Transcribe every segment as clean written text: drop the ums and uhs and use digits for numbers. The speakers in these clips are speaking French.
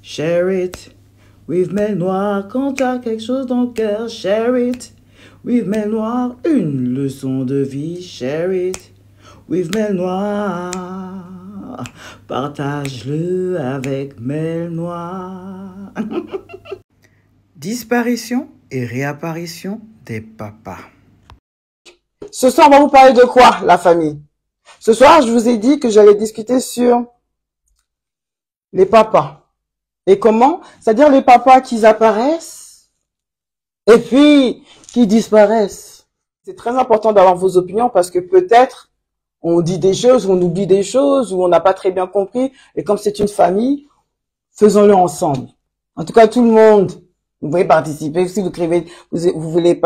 share it. With Mel Noir, quand t'as quelque chose dans le cœur, share it. With Mel Noir, une leçon de vie, share it. With Mel Noir, partage-le avec Mel Noir. Disparition et réapparition des papas. Ce soir, on va vous parler de quoi, la famille? Ce soir, je vous ai dit que j'allais discuter sur les papas. Et comment? C'est-à-dire les papas qui apparaissent et puis qui disparaissent. C'est très important d'avoir vos opinions parce que peut-être on dit des choses, on oublie des choses ou on n'a pas très bien compris. Et comme c'est une famille, faisons-le ensemble. En tout cas, tout le monde, vous pouvez participer. Si vous écrivez, vous voulez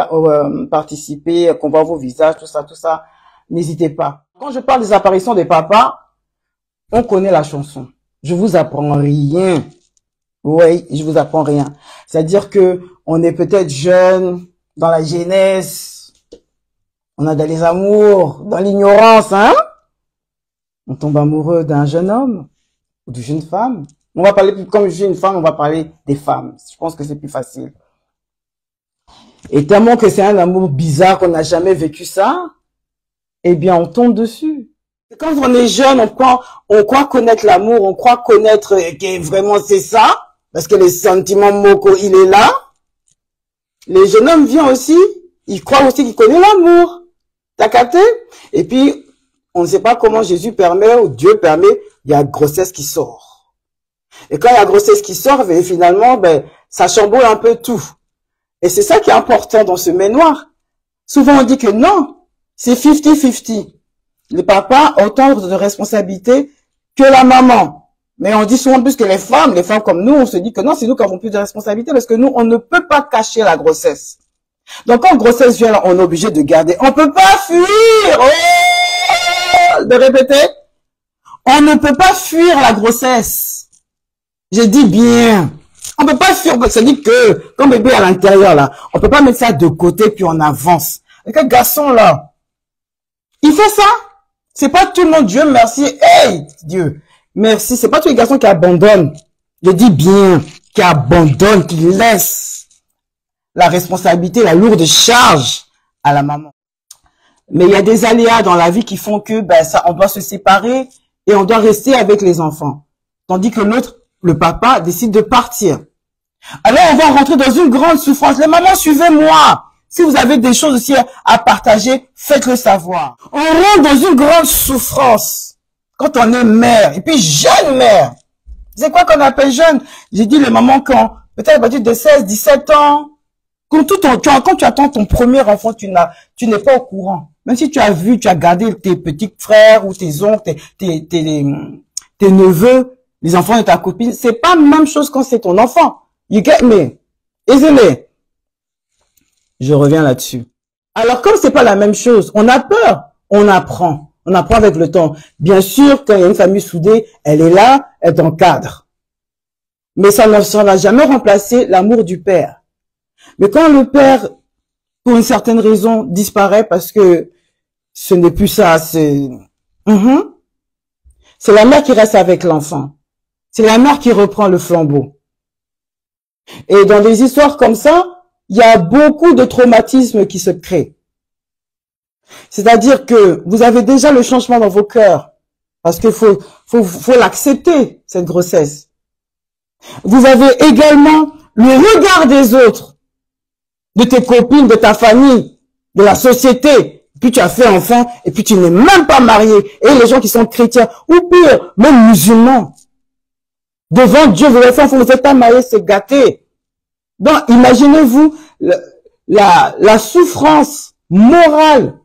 participer, qu'on voit vos visages, tout ça, n'hésitez pas. Quand je parle des apparitions des papas, on connaît la chanson. Je vous apprends rien. Oui, je vous apprends rien. C'est-à-dire que on est peut-être jeune, dans la jeunesse, on a dans les amours, dans l'ignorance, hein. On tombe amoureux d'un jeune homme ou d'une jeune femme. On va parler, comme je suis une femme, on va parler des femmes. Je pense que c'est plus facile. Et tellement que c'est un amour bizarre qu'on n'a jamais vécu ça, eh bien, on tombe dessus. Quand on est jeune, on croit connaître l'amour, on croit connaître que vraiment c'est ça. Parce que le sentiment moko, il est là. Les jeunes hommes viennent aussi. Ils croient aussi qu'ils connaissent l'amour. T'as capté? Et puis, on ne sait pas comment Jésus permet, ou Dieu permet, il y a grossesse qui sort. Et quand il y a grossesse qui sort, ben, finalement, ben, ça chamboule un peu tout. Et c'est ça qui est important dans ce Mel Noir. Souvent, on dit que non, c'est 50-50. Le papa a autant de responsabilité que la maman. Mais on dit souvent plus que les femmes comme nous, on se dit que non, c'est nous qui avons plus de responsabilités parce que nous, on ne peut pas cacher la grossesse. Donc, quand grossesse vient, on est obligé de garder. On peut pas fuir! Oh! De répéter. On ne peut pas fuir la grossesse. J'ai dit bien. On peut pas fuir, ça dit que, quand bébé est à l'intérieur, là, on peut pas mettre ça de côté puis on avance. Et quel garçon, là, il fait ça. C'est pas tout le monde, Dieu merci. Hey, Dieu. Merci, c'est pas tous les garçons qui abandonnent. Je dis bien, qui abandonnent, qui laissent la responsabilité, la lourde charge à la maman. Mais il y a des aléas dans la vie qui font que, ben, ça, on doit se séparer et on doit rester avec les enfants. Tandis que l'autre, le papa, décide de partir. Alors, on va rentrer dans une grande souffrance. Les mamans, suivez-moi. Si vous avez des choses aussi à partager, faites-le savoir. On rentre dans une grande souffrance. Quand on est mère, et puis jeune mère. C'est quoi qu'on appelle jeune? J'ai dit les mamans quand, peut-être à partir de 16, 17 ans, quand tu attends ton premier enfant, tu n'es pas au courant. Même si tu as vu, tu as gardé tes petits frères ou tes oncles, tes neveux, les enfants de ta copine, c'est pas la même chose quand c'est ton enfant. You get me? Isn't it? Je reviens là-dessus. Alors, comme c'est pas la même chose, on a peur, on apprend. On apprend avec le temps. Bien sûr, quand il y a une famille soudée, elle est là, elle encadre. Mais ça n'a jamais remplacé l'amour du père. Mais quand le père, pour une certaine raison, disparaît parce que ce n'est plus ça, c'est la mère qui reste avec l'enfant. C'est la mère qui reprend le flambeau. Et dans des histoires comme ça, il y a beaucoup de traumatismes qui se créent. C'est-à-dire que vous avez déjà le changement dans vos cœurs. Parce qu'il faut l'accepter, cette grossesse. Vous avez également le regard des autres, de tes copines, de ta famille, de la société. Puis tu as fait enfant et puis tu n'es même pas marié. Et les gens qui sont chrétiens, ou pire, même musulmans. Devant Dieu, vous êtes enfant, vous êtes pas marié, c'est gâté. Donc, imaginez-vous la souffrance morale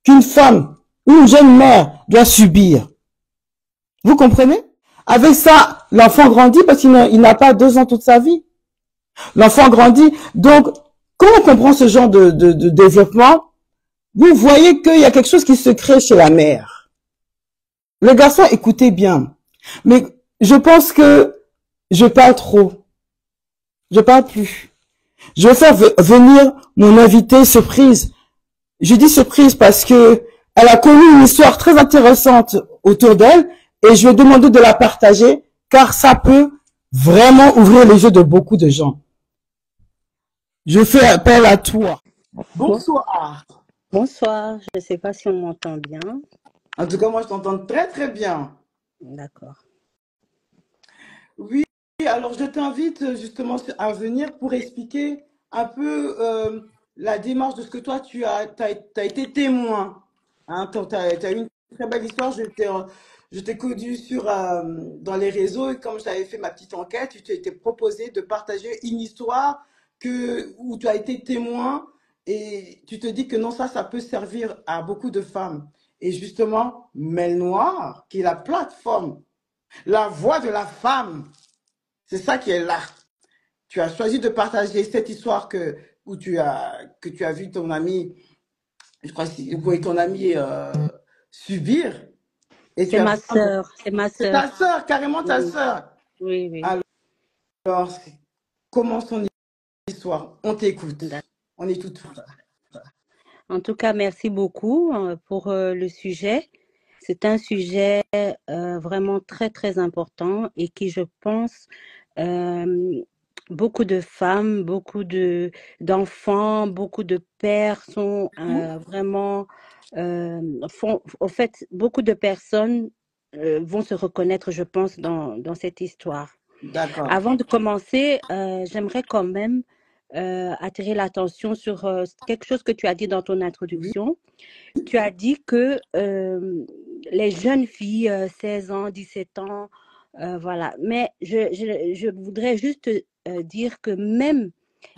qu'une femme ou une jeune mère doit subir. Vous comprenez? Avec ça, l'enfant grandit parce qu'il n'a pas 2 ans toute sa vie. L'enfant grandit. Donc, quand on comprend ce genre de développement, vous voyez qu'il y a quelque chose qui se crée chez la mère. Le garçon, écoutez bien. Mais je pense que je parle trop. Je parle plus. Je vais faire venir mon invité surprise. Je dis surprise parce que elle a connu une histoire très intéressante autour d'elle et je vais demander de la partager car ça peut vraiment ouvrir les yeux de beaucoup de gens. Je fais appel à toi. Bon- Bonsoir. Bonsoir, je ne sais pas si on m'entend bien. En tout cas, moi, je t'entends très, très bien. D'accord. Oui, alors je t'invite justement à venir pour expliquer un peu la démarche de ce que toi, t'as été témoin. Hein, tu as eu une très belle histoire. Je t'ai connu dans les réseaux et comme j'avais fait ma petite enquête, tu t'es été proposé de partager une histoire où tu as été témoin et tu te dis que non, ça peut servir à beaucoup de femmes. Et justement, Mel Noir, qui est la plateforme, la voix de la femme, c'est ça qui est là. Tu as choisi de partager cette histoire que tu as vu ton ami, je crois, oui, ton ami subir. Et tu C'est as ma besoin de... sœur, c'est ma C'est sœur. ta sœur, carrément ta Oui, sœur. oui, oui. Alors, comment son histoire? On t'écoute. D'accord. On est tout. En tout cas, merci beaucoup pour le sujet. C'est un sujet vraiment très, très important et qui, je pense, euh, beaucoup de femmes, d'enfants, beaucoup de pères sont vraiment, au fait, beaucoup de personnes vont se reconnaître, je pense, dans cette histoire. D'accord. Avant de commencer, j'aimerais quand même attirer l'attention sur quelque chose que tu as dit dans ton Oui, introduction. Tu as dit que les jeunes filles, 16 ans, 17 ans, voilà. Mais je voudrais juste dire que même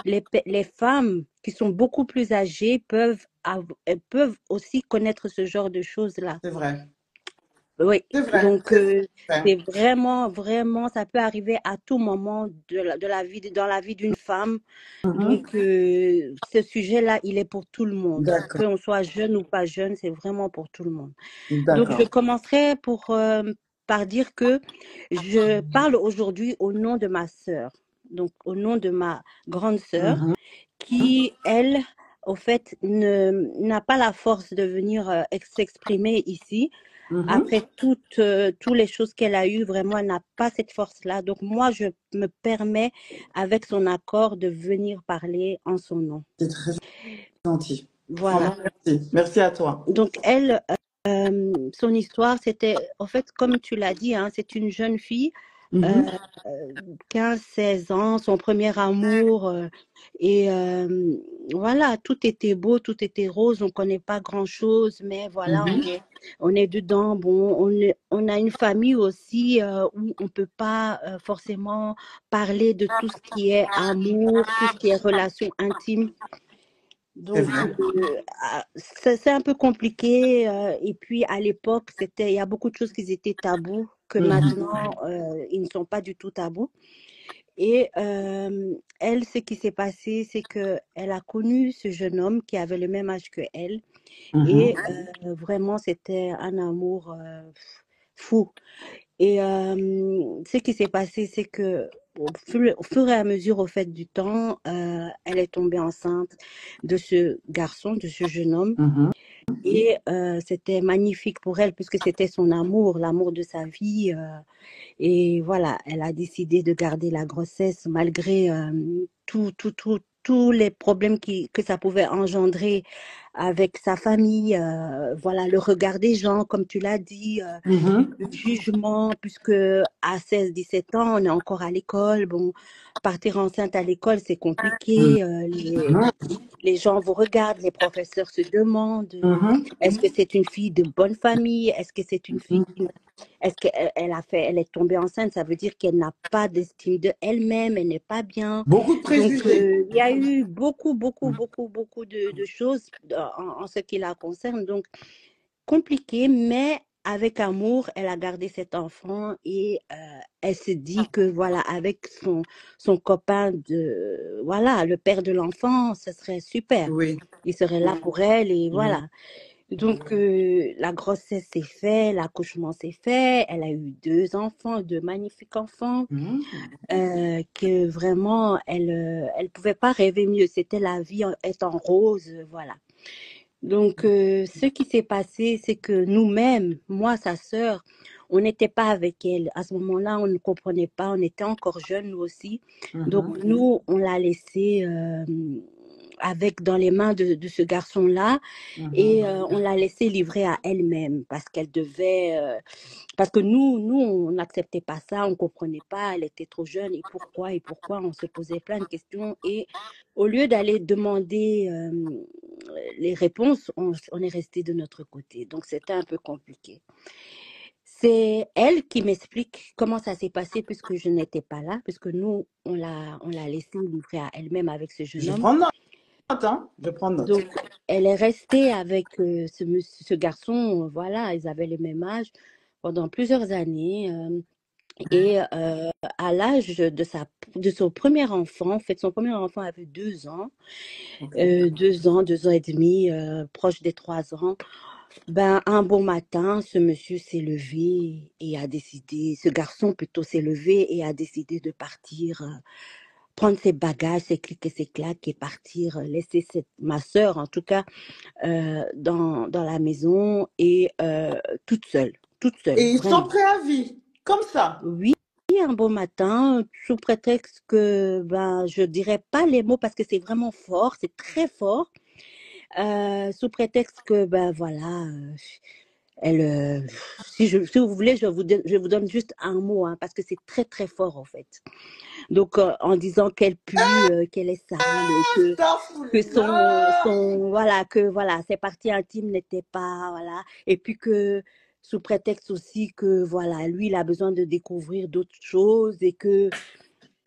les femmes qui sont beaucoup plus âgées peuvent aussi connaître ce genre de choses-là. c'est vrai. Oui, C'est vrai. donc C'est vrai. c'est vraiment, vraiment, ça peut arriver à tout moment de la vie, dans la vie d'une femme. Mhm. Donc ce sujet-là, il est pour tout le monde. D'accord. Qu'on soit jeune ou pas jeune, c'est vraiment pour tout le monde. Donc je D'accord. commencerai par dire que je parle aujourd'hui au nom de ma sœur, donc au nom de ma grande sœur, Mhm. qui, elle, au fait, n'a pas la force de venir s'exprimer ici. Mhm. Après toutes les choses qu'elle a eues, vraiment, elle n'a pas cette force-là. Donc moi, je me permets, avec son accord, de venir parler en son nom. C'est très gentil. Voilà. Vraiment, merci. Merci à toi. Donc elle, son histoire, c'était, en fait, comme tu l'as dit, hein, c'est une jeune fille, euh, Mhm. 15, 16 ans, son premier amour, et voilà, tout était beau, tout était rose, on ne connaît pas grand-chose, mais voilà, Mhm. on est dedans. Bon, on a une famille aussi où on ne peut pas forcément parler de tout ce qui est amour, tout ce qui est relation intime. C'est Donc, vrai. c'est un peu compliqué. Et puis, à l'époque, il y a beaucoup de choses qui étaient tabous, que Mhm. maintenant, ils ne sont pas du tout tabous. Et elle, ce qui s'est passé, c'est que elle a connu ce jeune homme qui avait le même âge que elle. Mhm. Et vraiment, c'était un amour fou. Et ce qui s'est passé, c'est que au fur et à mesure, au fait du temps, elle est tombée enceinte de ce garçon, de ce jeune homme. Mhm. Et c'était magnifique pour elle puisque c'était son amour, l'amour de sa vie. Et voilà, elle a décidé de garder la grossesse malgré tous les problèmes que ça pouvait engendrer avec sa famille. Voilà, le regard des gens, comme tu l'as dit. Mhm. Le jugement, puisque à 16, 17 ans, on est encore à l'école. Bon, partir enceinte à l'école, c'est compliqué. Les gens vous regardent, les professeurs se demandent, Mhm. est-ce que c'est une fille de bonne famille? Est-ce que c'est une fille est-ce elle est tombée enceinte? Ça veut dire qu'elle n'a pas d'estime de elle-même, elle n'est pas bien. Beaucoup de Donc, préjugés. il y a eu beaucoup de choses en ce qui la concerne. Donc, compliqué, mais avec amour, elle a gardé cet enfant et elle se dit que voilà, avec son copain voilà, le père de l'enfant, ce serait super. Oui. Il serait là pour elle et Oui. voilà. Donc, la grossesse s'est faite, l'accouchement s'est fait, elle a eu 2 enfants, 2 magnifiques enfants, Mhm. que vraiment, elle pouvait pas rêver mieux. C'était la vie est en rose, voilà. Donc, ce qui s'est passé, c'est que nous-mêmes, moi, sa sœur, on n'était pas avec elle. À ce moment-là, on ne comprenait pas, on était encore jeunes nous aussi. Donc nous, on l'a laissée avec dans les mains de ce garçon-là et on l'a laissée livrer à elle-même parce qu'elle devait, parce que nous, on n'acceptait pas ça, on comprenait pas, elle était trop jeune et pourquoi, on se posait plein de questions et au lieu d'aller demander les réponses, on est resté de notre côté. Donc c'était un peu compliqué. C'est elle qui m'explique comment ça s'est passé puisque je n'étais pas là, puisque nous, on l'a laissée livrer à elle-même avec ce jeune Je homme. prends note, hein. Je prends note. Donc, elle est restée avec ce garçon, voilà, ils avaient le même âge pendant plusieurs années. Et à l'âge de son premier enfant, en fait, son premier enfant avait 2 ans, Ok. 2 ans, 2 ans et demi, proche des 3 ans. Ben, un bon matin, ce monsieur s'est levé et a décidé, ce garçon plutôt s'est levé et a décidé de partir, prendre ses bagages, ses clics et ses claques et partir, laisser ma sœur en tout cas dans la maison et toute seule, Et ils sont vraiment. préavis, comme ça. Oui, un beau matin, sous prétexte que, ben, je dirais pas les mots parce que c'est vraiment fort, c'est très fort. Sous prétexte que, ben voilà, elle, si vous voulez, je vous donne juste un mot, hein, parce que c'est très très fort en fait. Donc, en disant qu'elle pue, qu'elle est sale, que Astaghfirullah. voilà, que voilà, ses parties intimes n'étaient pas, voilà, et puis que sous prétexte aussi que voilà, lui, il a besoin de découvrir d'autres choses et que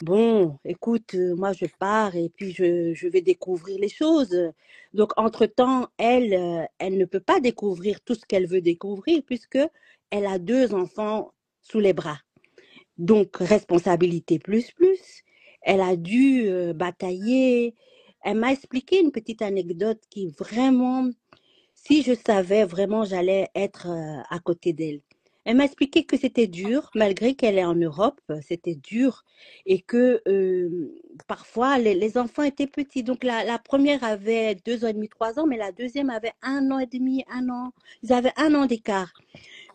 bon, écoute, moi je pars et puis je vais découvrir les choses. Donc, entre-temps, elle ne peut pas découvrir tout ce qu'elle veut découvrir puisque elle a 2 enfants sous les bras. Donc, responsabilité plus plus. Elle a dû batailler. Elle m'a expliqué une petite anecdote qui vraiment, si je savais vraiment, j'allais être à côté d'elle. Elle m'a expliqué que c'était dur, malgré qu'elle est en Europe, c'était dur et que parfois les enfants étaient petits. Donc la première avait 2 ans et demi, 3 ans, mais la deuxième avait 1 an et demi, 1 an. Ils avaient 1 an d'écart.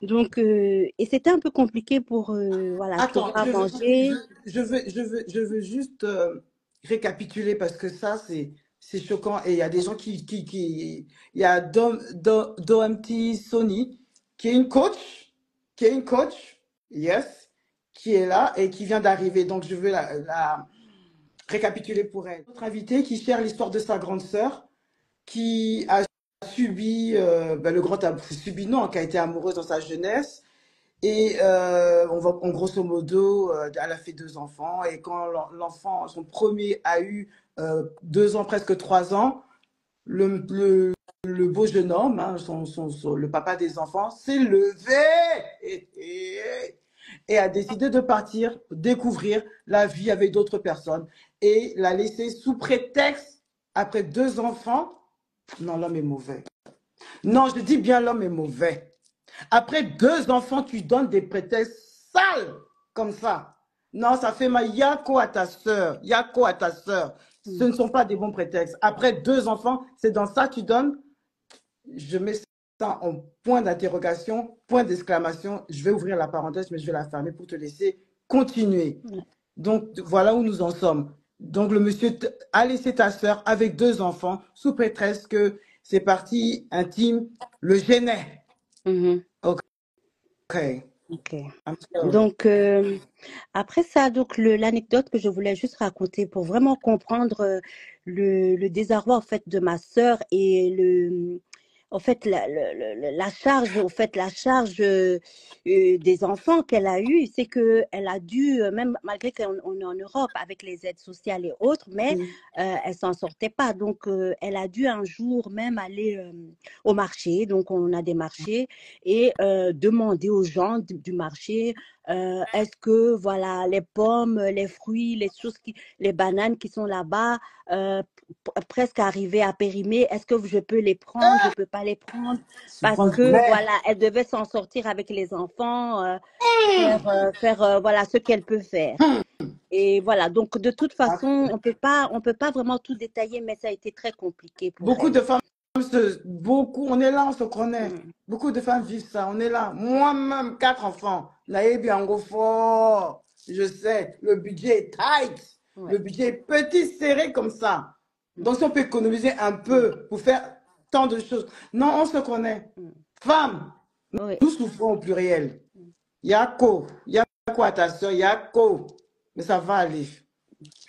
Donc, et c'était un peu compliqué pour voilà, Attends, pouvoir manger. je veux juste récapituler parce que ça, c'est choquant. Et il y a des gens il y a Dompty Sony, qui est une coach, yes, qui est là et qui vient d'arriver. Donc, je veux la récapituler pour elle. Notre invité qui share l'histoire de sa grande sœur, qui a subi, ben, le grand subi, non, qui a été amoureuse dans sa jeunesse. Et en grosso modo, elle a fait 2 enfants. Et quand l'enfant, son premier, a eu 2 ans, presque 3 ans, le beau jeune homme, hein, le papa des enfants, s'est levé et a décidé de partir, découvrir la vie avec d'autres personnes et l'a laissé sous prétexte, après 2 enfants. Non, l'homme est mauvais. Non, je dis bien l'homme est mauvais. Après 2 enfants, tu donnes des prétextes sales comme ça. Non, ça fait mal. Yako à ta sœur. Yako à ta sœur. Ce ne sont pas des bons prétextes. Après 2 enfants, c'est dans ça tu donnes. Je mets ça en point d'interrogation, point d'exclamation. Je vais ouvrir la parenthèse, mais je vais la fermer pour te laisser continuer. Donc, voilà où nous en sommes. Donc, le monsieur a laissé ta sœur avec 2 enfants sous prétexte que ses parties intimes le gênaient. Mhm. Ok. Ok. I'm sorry. Donc, après ça, donc l'anecdote que je voulais juste raconter pour vraiment comprendre le désarroi en fait de ma sœur et en fait la charge, en fait la charge des enfants qu'elle a eu, c'est que elle a dû même malgré qu'on est en Europe avec les aides sociales et autres, mais elle s'en sortait pas. Donc, elle a dû un jour même aller au marché. Donc, on a des marchés et demander aux gens du marché est-ce que voilà les pommes, les fruits, les bananes qui sont là-bas presque arrivées à périmer, est-ce que je peux les prendre, je peux pas les prendre parce que Mais, voilà, elle devait s'en sortir avec les enfants, faire voilà ce qu'elle peut faire. Et voilà, donc de toute façon, on peut pas vraiment tout détailler, mais ça a été très compliqué pour beaucoup elle. de femmes Beaucoup, on est là, on se connaît. Mm. Beaucoup de femmes vivent ça, on est là. Moi-même, 4 enfants. Naïe Biango fort. Je sais, le budget est tight. Ouais. Le budget est petit, serré comme ça. Mm. Donc, si on peut économiser un peu pour faire tant de choses. Non, on se connaît. Mm. Femmes, Oui. nous souffrons au pluriel. Yako, Yako à ta soeur, Yako. Mais ça va aller.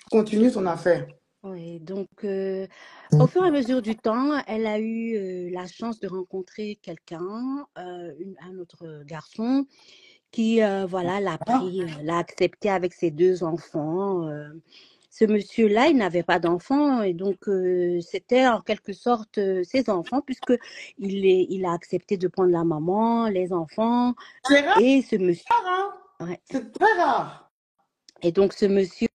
Continue ton affaire. Oui, donc au fur et à mesure du temps, elle a eu la chance de rencontrer quelqu'un, un autre garçon, qui voilà l'a Ah, pris, l'a accepté avec ses 2 enfants. Ce monsieur-là, il n'avait pas d'enfants et donc c'était en quelque sorte ses enfants puisque il a accepté de prendre la maman, les enfants c'est rare, et ce monsieur. hein? Ouais. C'est très rare. Et donc, ce monsieur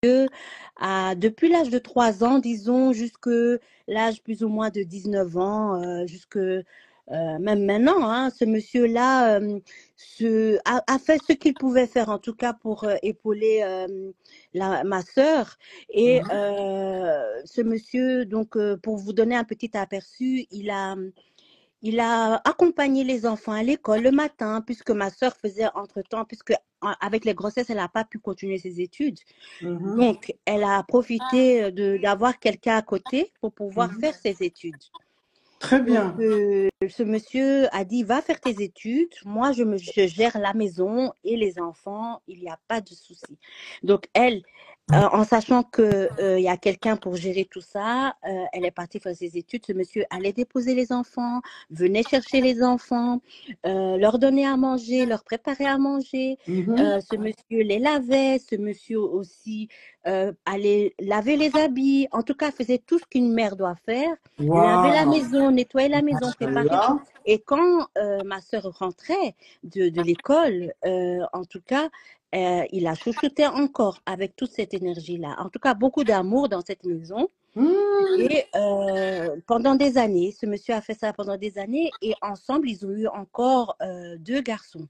a, depuis l'âge de 3 ans, disons, jusque l'âge plus ou moins de 19 ans, jusque même maintenant, hein, ce monsieur-là a fait ce qu'il pouvait faire, en tout cas pour épauler ma sœur. Et Mhm. ce monsieur, donc, pour vous donner un petit aperçu, il a accompagné les enfants à l'école le matin, puisque ma sœur faisait entre-temps, puisque avec les grossesses, elle n'a pas pu continuer ses études. Mhm. Donc, elle a profité d'avoir quelqu'un à côté pour pouvoir Mhm. faire ses études. Très Donc, bien. ce monsieur a dit, va faire tes études. Moi, je gère la maison et les enfants. Il n'y a pas de souci. Donc, elle, en sachant que il y a quelqu'un pour gérer tout ça, elle est partie faire ses études. Ce monsieur allait déposer les enfants, venait chercher les enfants, leur donner à manger, leur préparer à manger. Mhm. Ce monsieur les lavait. Ce monsieur aussi allait laver les habits. En tout cas, faisait tout ce qu'une mère doit faire. Laver la Waouh. maison, nettoyer la maison, préparer tout. Machallah. Et quand ma sœur rentrait de l'école, en tout cas, il a chouchouté encore avec toute cette énergie-là. En tout cas, beaucoup d'amour dans cette maison. Mhm. Et pendant des années, ce monsieur a fait ça pendant des années. Et ensemble, ils ont eu encore 2 garçons.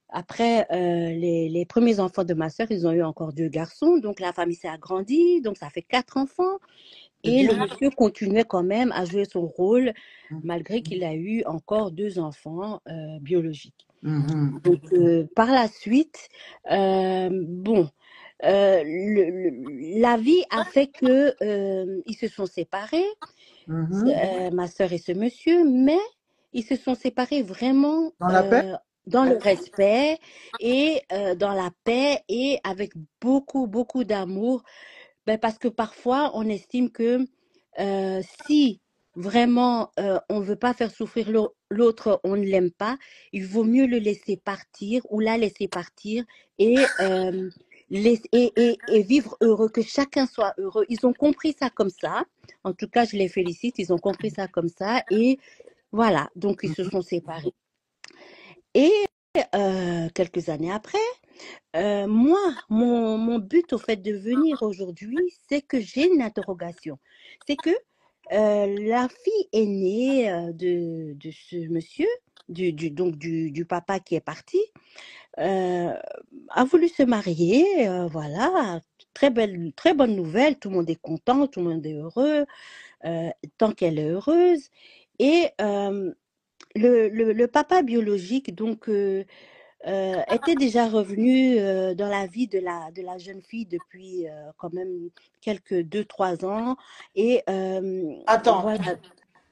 Après les premiers enfants de ma sœur, ils ont eu encore 2 garçons. Donc la famille s'est agrandie. Donc ça fait 4 enfants. C'est Et le bien. monsieur continuait quand même à jouer son rôle, malgré qu'il a eu encore 2 enfants biologiques. Mhm. Donc, par la suite, bon, la vie a fait que ils se sont séparés, Mhm. ma sœur et ce monsieur, mais ils se sont séparés vraiment Dans la paix? dans le respect et dans la paix et avec beaucoup, beaucoup d'amour. Ben, parce que parfois, on estime que si vraiment on ne veut pas faire souffrir l'autre, on ne l'aime pas, il vaut mieux le laisser partir ou la laisser partir et, et vivre heureux, que chacun soit heureux. Ils ont compris ça comme ça. En tout cas, je les félicite, ils ont compris ça comme ça. Et voilà, donc ils se sont séparés. Et quelques années après, moi, mon but au fait de venir aujourd'hui, c'est que j'ai une interrogation. C'est que la fille aînée de ce monsieur, donc du papa qui est parti, euh, a voulu se marier. Voilà, très bonne nouvelle. Tout le monde est content, tout le monde est heureux, tant qu'elle est heureuse. Et le papa biologique, donc, était déjà revenu dans la vie de la jeune fille depuis quand même quelques 2, 3 ans. Et Attends, voilà,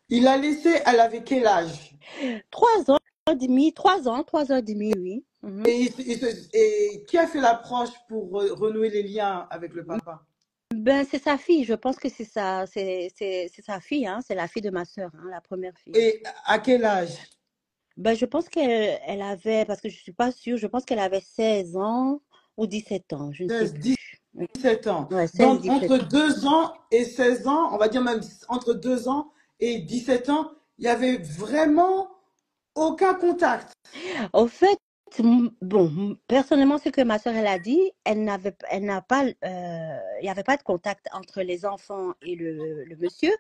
il a laissé, elle avait quel âge? 3 ans et demi, 3 ans et demi, oui. Mhm. Et qui a fait l'approche pour renouer les liens avec le papa? Ben, c'est sa fille, je pense que c'est sa fille, hein, c'est la fille de ma sœur, hein, la première fille. Et à quel âge? Ben, je pense qu'elle avait, parce que je suis pas sûre, je pense qu'elle avait 16 ans ou 17 ans, je ne sais 16, plus. 17 ans. Ouais, 16, Donc, 17 entre ans. 2 ans et 16 ans, on va dire même entre 2 ans et 17 ans, il y avait vraiment aucun contact. Au fait, bon, personnellement, ce que ma soeur elle a dit, elle n'a pas, il n'y avait pas de contact entre les enfants et le monsieur,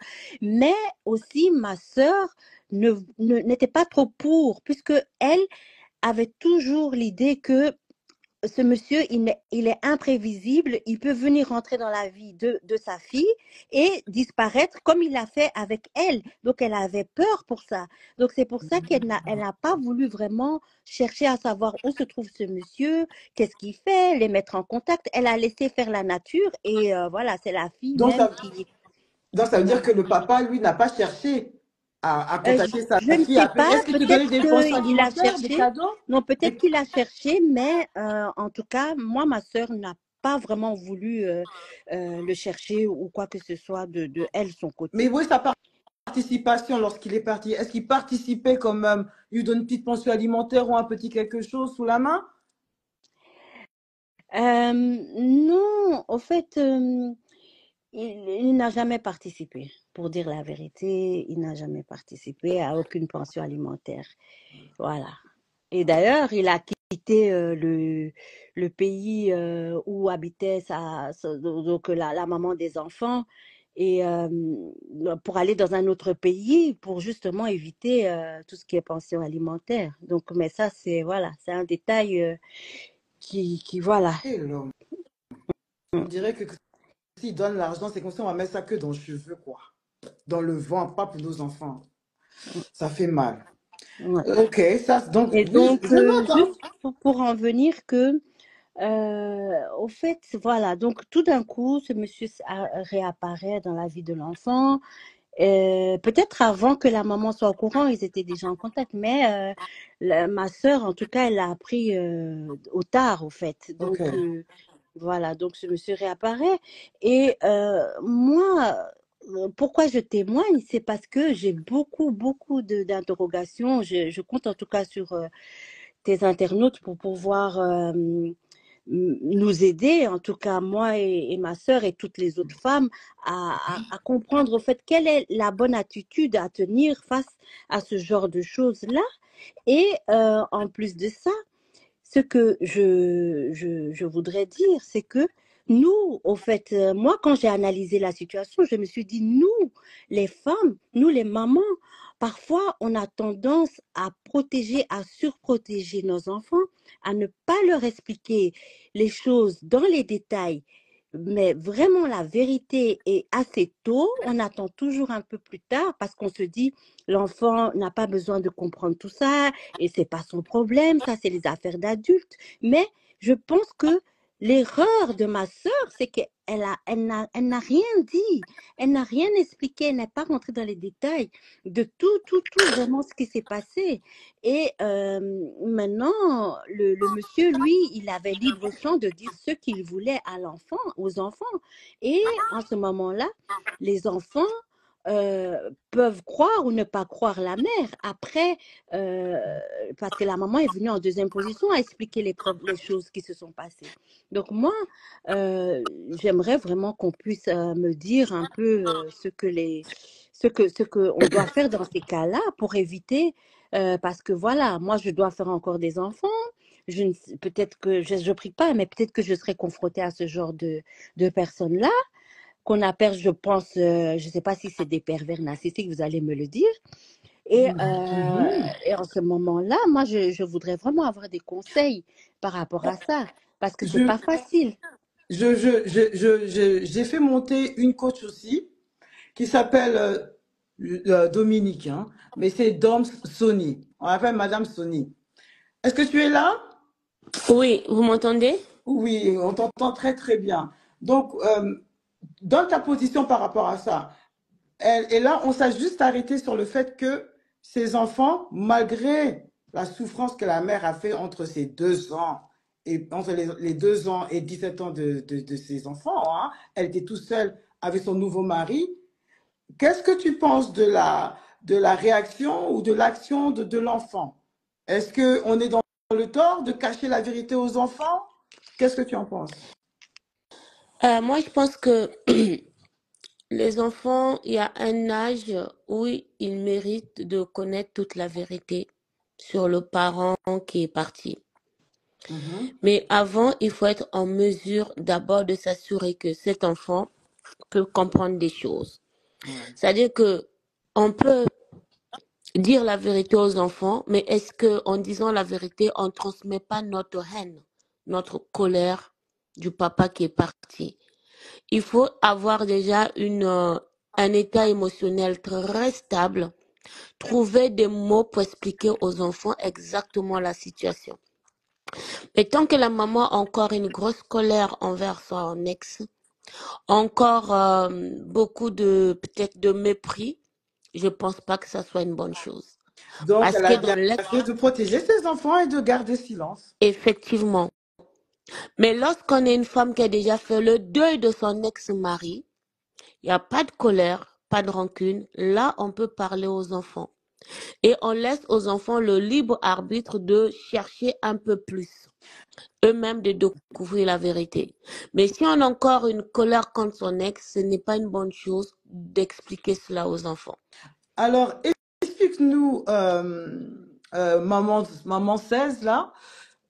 mais aussi ma soeur n'était pas trop pour, puisque elle avait toujours l'idée que ce monsieur, il est imprévisible, il peut venir rentrer dans la vie de sa fille et disparaître comme il l'a fait avec elle. Donc, elle avait peur pour ça. Donc, c'est pour ça elle n'a pas voulu vraiment chercher à savoir où se trouve ce monsieur, qu'est-ce qu'il fait, les mettre en contact. Elle a laissé faire la nature et voilà, c'est la fille Donc même ça, qui... donc ça veut dire Voilà. que le papa, lui, n'a pas cherché à contacter sa Je ne fille. sais pas, Est-ce qu'il te donnait peut-être des pensions qu'il a alimentaires, des cherché. cadeaux? Non, peut-être Et- qu'il a cherché, mais en tout cas, moi, ma sœur n'a pas vraiment voulu le chercher ou quoi que ce soit de elle, son Mais côté. où est sa participation lorsqu'il est parti? Est-ce qu'il participait quand même? Il lui donne une petite pension alimentaire ou un petit quelque chose sous la main? Non, au fait, il n'a jamais participé. Pour dire la vérité, il n'a jamais participé à aucune pension alimentaire. Voilà. Et d'ailleurs, il a quitté le pays où habitait donc la maman des enfants et pour aller dans un autre pays pour justement éviter tout ce qui est pension alimentaire. Donc, mais ça, c'est voilà, c'est un détail qui voilà. Et l'homme, on dirait que s'il donne l'argent, c'est comme ça, on va mettre ça que dans le cheveu, quoi. Dans le vent, pas pour nos enfants. Ça fait mal. Ouais. Ok, ça, donc, Et oui, donc, je note, hein. juste pour en venir que au fait, voilà, donc tout d'un coup, ce monsieur réapparaît dans la vie de l'enfant. Peut-être avant que la maman soit au courant, ils étaient déjà en contact, mais ma sœur, en tout cas, elle l'a appris au tard, au fait. Ok. Donc, voilà, donc ce monsieur réapparaît. Et moi, pourquoi je témoigne, c'est parce que j'ai beaucoup d'interrogations. Je compte en tout cas sur tes internautes pour pouvoir nous aider, en tout cas moi et ma sœur et toutes les autres femmes, à comprendre au fait quelle est la bonne attitude à tenir face à ce genre de choses-là. Et en plus de ça, ce que je voudrais dire, c'est que nous, au fait, moi, quand j'ai analysé la situation, je me suis dit, nous, les femmes, nous, les mamans, parfois, on a tendance à protéger, à surprotéger nos enfants, à ne pas leur expliquer les choses dans les détails. Mais vraiment, la vérité est assez tôt. On attend toujours un peu plus tard parce qu'on se dit, l'enfant n'a pas besoin de comprendre tout ça et c'est pas son problème, ça c'est les affaires d'adultes. Mais je pense que l'erreur de ma sœur, c'est elle n'a rien dit, elle n'a rien expliqué, elle n'est pas rentrée dans les détails de tout vraiment ce qui s'est passé. Et maintenant, le monsieur, lui, il avait libre champ de dire ce qu'il voulait à l'enfant, aux enfants. Et en ce moment-là, les enfants peuvent croire ou ne pas croire la mère. Après, euh, parce que la maman est venue en deuxième position à expliquer les choses qui se sont passées. Donc moi, j'aimerais vraiment qu'on puisse me dire un peu ce que on doit faire dans ces cas-là pour éviter, parce que voilà, moi je dois faire encore des enfants. Peut-être que je prie pas, mais peut-être que je serai confrontée à ce genre de personnes-là qu'on appelle, je pense, je ne sais pas si c'est des pervers narcissiques, vous allez me le dire. Mhm. Et en ce moment-là, moi, je voudrais vraiment avoir des conseils par rapport à ça, parce que c'est Je, pas facile. j'ai fait monter une coach aussi qui s'appelle Dominique, hein, mais c'est Dom Sony. On l'appelle Madame Sony. Est-ce que tu es là? Oui, vous m'entendez? Oui, on t'entend très très bien. Donc, dans ta position par rapport à ça, et là, on s'est juste arrêté sur le fait que ces enfants, malgré la souffrance que la mère a fait entre ses 2 ans et entre les 2 ans et 17 ans de ses enfants, hein, elle était toute seule avec son nouveau mari. Qu'est-ce que tu penses de la réaction ou de l'action de l'enfant? Est-ce qu'on est dans le tort de cacher la vérité aux enfants? Qu'est-ce que tu en penses? Moi, je pense que les enfants, il y a un âge où ils méritent de connaître toute la vérité sur le parent qui est parti. Mhm. Mais avant, il faut être en mesure d'abord de s'assurer que cet enfant peut comprendre des choses. Ouais. C'est-à-dire que on peut dire la vérité aux enfants, mais est-ce que en disant la vérité, on ne transmet pas notre haine notre colère du papa qui est parti. Il faut avoir déjà un état émotionnel très stable, trouver des mots pour expliquer aux enfants exactement la situation. Et tant que la maman a encore une grosse colère envers son ex, encore beaucoup de peut-être de mépris, je pense pas que ça soit une bonne chose. Donc, Parce elle que a dans bien l'ex, fait de protéger ses enfants et de garder silence. effectivement. Mais lorsqu'on est une femme qui a déjà fait le deuil de son ex-mari, il n'y a pas de colère, pas de rancune. Là, on peut parler aux enfants. Et on laisse aux enfants le libre arbitre de chercher un peu plus, eux-mêmes de découvrir la vérité. Mais si on a encore une colère contre son ex, ce n'est pas une bonne chose d'expliquer cela aux enfants. Alors, explique-nous, maman 16, là.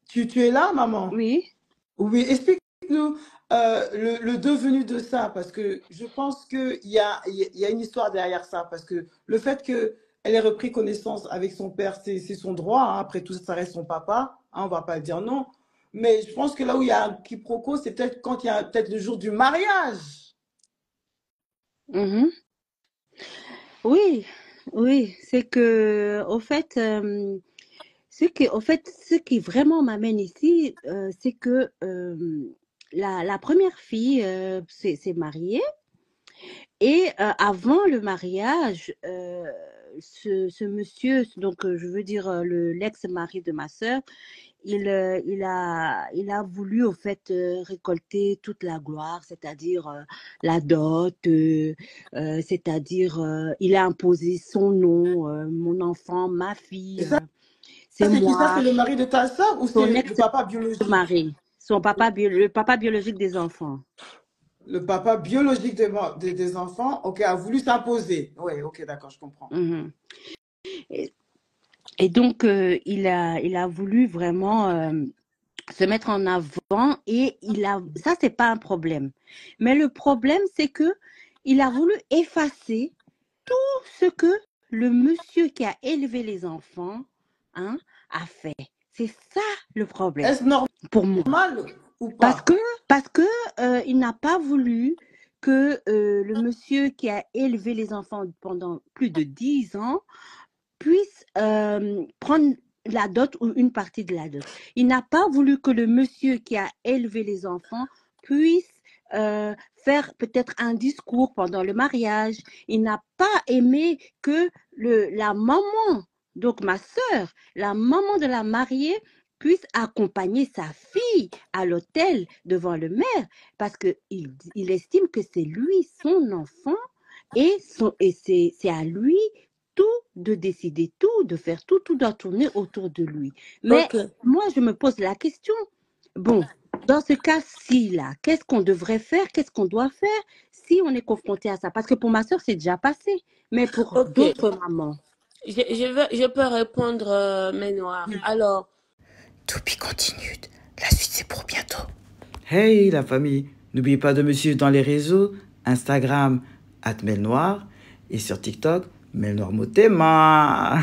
Tu es là, maman? Oui. Oui, explique-nous le devenu de ça, parce que je pense qu'il y a une histoire derrière ça, parce que le fait qu'elle ait repris connaissance avec son père, c'est son droit, hein. Après tout, ça reste son papa, hein, on va pas dire non. Mais je pense que là où il y a un quiproquo, c'est peut-être quand il y a peut-être le jour du mariage. Mhm. Oui, oui, c'est que, ce qui vraiment m'amène ici, c'est que la première fille s'est mariée et avant le mariage, ce monsieur, donc je veux dire l'ex-mari de ma sœur, il a voulu au fait récolter toute la gloire, c'est-à-dire la dot, c'est-à-dire il a imposé son nom, mon enfant, ma Et fille, ça, c'est c'est qui ça? C'est moi, le mari de ta soeur ou son c'est le papa biologique? ex-mari, le papa biologique des enfants. Le papa biologique des enfants, ok, a voulu s'imposer. Oui, ok, d'accord, je comprends. Mhm. Et, et donc il a voulu vraiment se mettre en avant et ça c'est pas un problème. Mais le problème c'est que il a voulu effacer tout ce que le monsieur qui a élevé les enfants, hein, a fait. C'est ça le problème Est-ce pour moi. normal ou Parce pas? que parce que il n'a pas voulu que le monsieur qui a élevé les enfants pendant plus de 10 ans puisse prendre la dot ou une partie de la dot. Il n'a pas voulu que le monsieur qui a élevé les enfants puisse faire peut-être un discours pendant le mariage. Il n'a pas aimé que la maman, donc ma sœur, la maman de la mariée, puisse accompagner sa fille à l'hôtel devant le maire parce qu'il estime que c'est lui, son enfant, et c'est à lui tout de décider tout, de faire tout, tout doit tourner autour de lui. Mais Ok, moi, je me pose la question, bon, dans ce cas-ci, là, qu'est-ce qu'on devrait faire, qu'est-ce qu'on doit faire si on est confronté à ça? Parce que pour ma soeur, c'est déjà passé, mais pour ok. d'autres mamans. Je peux répondre, Ménoir. Alors, To be continued. La suite, c'est pour bientôt. Hey la famille, n'oubliez pas de me suivre dans les réseaux, Instagram, @melnoir, et sur TikTok, Melnoir Motema.